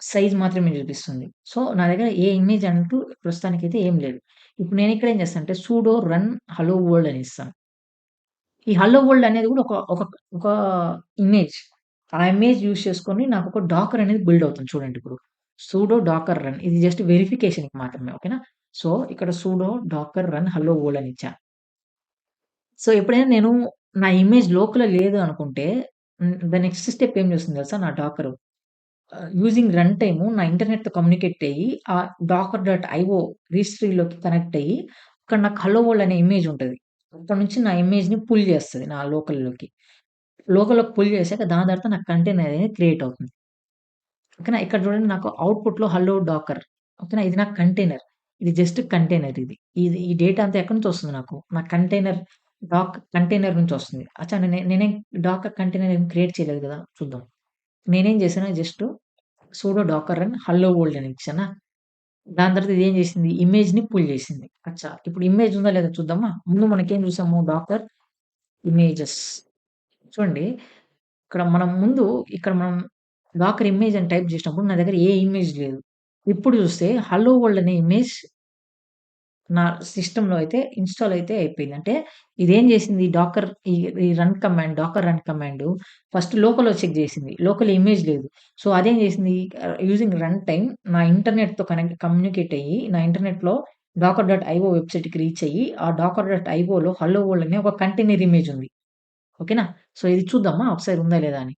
size మాత్రమే చూపిస్తుంది. సో, నా దగ్గర ఏ ఇమేజ్ అంటూ ప్రస్తుతానికైతే ఏం లేదు. ఇప్పుడు నేనిక్కడ ఏం చేస్తానంటే సుడో రన్ హలో వరల్డ్ అని ఇస్తాను. ఈ హలో వరల్డ్ అనేది కూడా ఒక ఇమేజ్. ఆ ఇమేజ్ యూజ్ చేసుకొని నాకొక డాకర్ అనేది బిల్డ్ అవుతుంది చూడండి ఇప్పుడు. సుడో డాకర్ రన్ ఇది జస్ట్ వెరిఫికేషన్‌కి మాత్రమే. ఓకేనా? సో, ఇక్కడ sudo docker run hello world అని ఇచ్చా. సో, ఎప్పుడైనా నేను నా ఇమేజ్ లోకల్‌లో లేదు అనుకుంటే ద నెక్స్ట్ స్టెప్ ఏం చేస్తుంది తెలుసా? నా డాకరు. యూజింగ్ రన్ టైము నా ఇంటర్నెట్‌తో కమ్యూనికేట్ అయ్యి డాకర్ డాట్ ఐఓ రిజిస్ట్రీలోకి కనెక్ట్ అయ్యి, అక్కడ నాకు హలో వరల్డ్ అనే ఇమేజ్ ఉంటది. అక్కడి నుంచి నా ఇమేజ్‌ని పుల్ చేస్తది నా లోకల్‌లోకి. లోకల్‌లోకి పుల్ చేసాక దాని తర్వాత నాకు కంటైనర్ అనేది క్రియేట్ అవుతుంది. ఓకేనా? ఇక్కడ చూడండి నాకు ఔట్‌పుట్‌లో హలో డాకర్ ఓకేనా? ఇది నా కంటైనర్. ఇది జస్ట్ కంటైనర్ ఇది. ఈ డేటా అంతా ఎక్కడి నుంచి వస్తుంది నాకు? నా కంటైనర్ నుంచి వస్తుంది. అచ్చా! నేనేం డాకర్ కంటైనర్ ఏం క్రియేట్ చేయలేదు కదా! చూద్దాం. నేనేం చేశాను just sudo docker run hello world అని ఇచ్చానా? దాని తర్వాత ఇదేం చేసింది? ఇమేజ్‌ని పుల్ చేసింది. అచ్చా! ఇప్పుడు ఇమేజ్ ఉందా లేదా చూద్దామా? ముందు మనకేం చూసాము? Docker images. చూడండి ఇక్కడ మనం డాకర్ ఇమేజ్ అని టైప్ చేసినప్పుడు నా దగ్గర ఏ ఇమేజ్ లేదు. ఇప్పుడు చూస్తే హలో వరల్డ్ అనే ఇమేజ్ నా సిస్టమ్‌లో అయితే ఇన్‌స్టాల్ అయితే అయిపోయింది. అంటే ఇదేం చేసింది ఈ ఈ డాకర్ రన్ కమాండ్ ఫస్ట్ లోకల్‌లో చెక్ చేసింది. లోకల్ ఇమేజ్ లేదు. సో, అదేం చేసింది యూజింగ్ రన్ టైమ్ నా ఇంటర్నెట్‌తో కమ్యూనికేట్ అయ్యి నా ఇంటర్నెట్‌లో డాకర్ డాట్ ఐఓ వెబ్‌సైట్‌కి రీచ్ అయ్యి, ఆ డాకర్ డాట్ ఐఓలో హలో వరల్డ్ అనే ఒక కంటైనర్ ఇమేజ్ ఉంది. ఓకేనా? సో, ఇది చూద్దామా ఒకసారి ఉందా లేదా అని.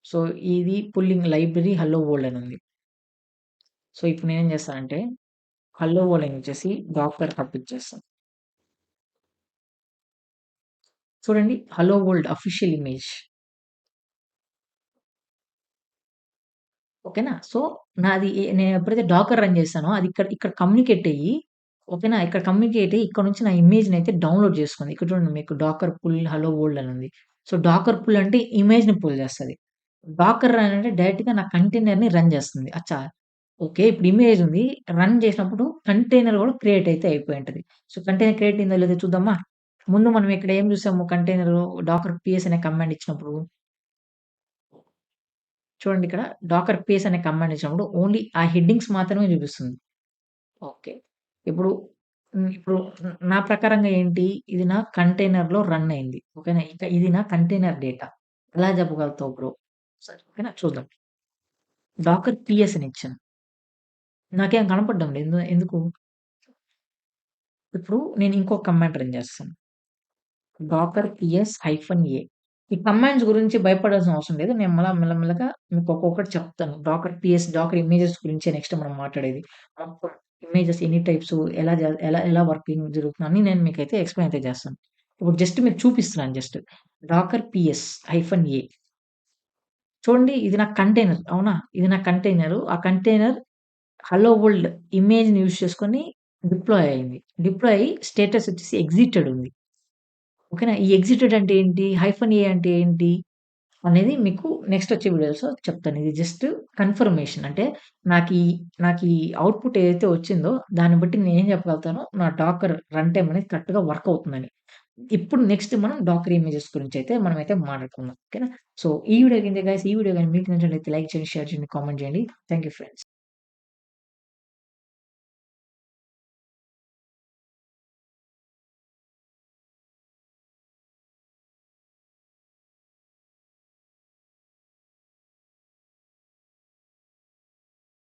సో, ఇది పుల్లింగ్ లైబ్రరీ హలో వరల్డ్ అని ఉంది. సో, ఇప్పుడు నేనేం చేస్తానంటే హలో వరల్డ్ అని వచ్చేసి డాక్టర్ హబ్ ఇచ్చేస్తాను. చూడండి హలో వరల్డ్ అఫిషియల్ ఇమేజ్. ఓకేనా? సో, నాది నేను ఎప్పుడైతే డాకర్ రన్ చేశానో అది ఇక్కడ ఇక్కడ కమ్యూనికేట్ అయ్యి ఓకేనా? ఇక్కడ కమ్యూనికేట్ అయ్యి ఇక్కడ నుంచి నా ఇమేజ్‌నైతే డౌన్‌లోడ్ చేసుకుంది. ఇక్కడ చూడండి మీకు డాకర్ పుల్ హలో వరల్డ్ అని ఉంది. సో, డాకర్ పుల్ అంటే ఇమేజ్‌ని పుల్ చేస్తది. డాకర్ రన్ అంటే డైరెక్ట్‌గా నా కంటైనర్‌ని రన్ చేస్తుంది. అచ్చా! ఓకే. ఇప్పుడు ఇమేజ్ ఉంది. రన్ చేసినప్పుడు కంటైనర్ కూడా క్రియేట్ అయితే అయిపోయి ఉంటది. సో, కంటైనర్ క్రియేట్ అయిందో లేదో చూద్దామా? ముందు మనం ఇక్కడ ఏం చూసాము కంటైనర్ డాకర్ పిఎస్ అనే కమాండ్ ఇచ్చినప్పుడు చూడండి ఇక్కడ డాకర్ పిఎస్ అనే కమాండ్ ఇచ్చినప్పుడు ఓన్లీ ఆ హెడ్డింగ్స్ మాత్రమే చూపిస్తుంది. ఓకే. ఇప్పుడు ఇప్పుడు నా ప్రకారంగా ఏంటి? ఇది నా కంటైనర్‌లో రన్ అయింది. ఓకేనా? ఇక ఇది నా కంటైనర్ డేటా. ఎలా చెప్పగలుగుతావు బ్రో? సరే ఓకేనా? చూద్దాం. డాకర్ పిఎస్ అని ఇచ్చాను. నాకేం కనపడడం లేదు. ఎందుకు? ఇప్పుడు నేను ఇంకొక కమాండ్ రన్ చేస్తాను. డాకర్ పిఎస్ హైఫన్ ఏ. ఈ కమాండ్స్ గురించి భయపడాల్సిన అవసరం లేదు. నేను మెల్లమెల్లగా మీకు ఒక్కొక్కటి చెప్తాను. డాకర్ పిఎస్, డాకర్ ఇమేజెస్ గురించే నెక్స్ట్ మనం మాట్లాడేది. మొత్తం ఇమేజెస్ ఎన్ని టైప్స్ ఎలా వర్కింగ్ జరుగుతుంది అని నేను మీకైతే ఎక్స్‌ప్లెయిన్ అయితే చేస్తాను. ఇప్పుడు జస్ట్ మీకు చూపిస్తున్నాను జస్ట్. డాకర్ పిఎస్ హైఫన్ ఏ. చూడండి ఇది నా కంటైనర్ అవునా? ఇది నా కంటైనరు. ఆ కంటైనర్ హలో వరల్డ్ ఇమేజ్‌ని యూజ్ చేసుకొని డిప్లాయ్ అయింది. డిప్లాయ్ అయ్యి స్టేటస్ వచ్చేసి ఎగ్జిటెడ్ ఉంది. ఓకేనా? ఈ ఎగ్జిటెడ్ అంటే ఏంటి? హైఫన్ ఏ అంటే ఏంటి? అనేది మీకు నెక్స్ట్ వచ్చే వీడియోస్‌లో చెప్తాను. ఇది జస్ట్ కన్ఫర్మేషన్. అంటే నాకీ నాకీ ఔట్‌పుట్ ఏదైతే వచ్చిందో దాన్ని బట్టి నేనేం చెప్పగలుగుతానో నా డాకర్ రన్ టైమ్ అనేది కరెక్ట్‌గా వర్క్ అవుతుందని. ఇప్పుడు నెక్స్ట్ మనం డాకర్ ఇమేజెస్ గురించైతే మనమైతే మాట్లాడుకుందాం. ఓకేనా? సో, ఈ వీడియో ఇంతే గైస్. ఈ వీడియో గాని మీకు నచ్చినట్లయితే లైక్ చేయండి, షేర్ చేయండి, కామెంట్ చేయండి. Thank you friends.